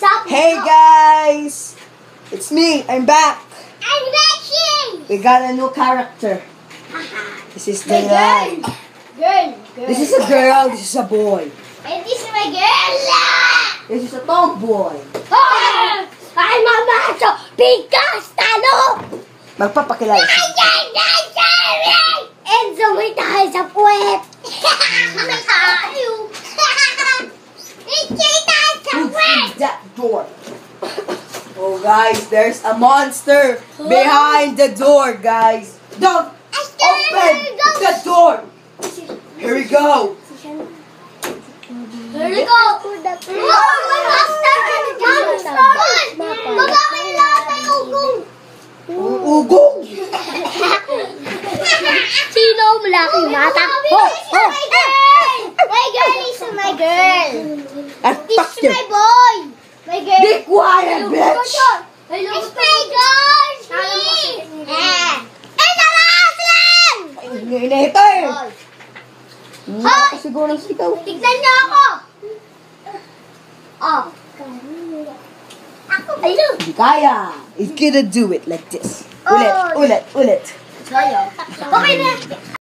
Hey guys! It's me, I'm back! I'm Becky! We got a new character. This is the Girl. This is a girl, this is a boy. And this is my girl! This is a tomboy. I'm a macho! Bigas! Talo! Magpapakilala siya. And sumay tayo sa puwet! Sumay tayo! Sumay tayo sa puwet! That door. Oh guys, there's a monster behind the door, guys. Don't open the door. Here we go. Here we go! Oh, my master! Magkakailangan tayo ugong! Ugong. Sino malaking mata? My girl is my girl! This is my boy! My girl! Be quiet, bitch! It's my girl! And the last one! Ingay na ito eh. Ako siguro ng sitaw. Tignan niyo ako! Oh. Ako, ayun! Hindi kaya. It's gonna do it like this. Ulit. Okay na.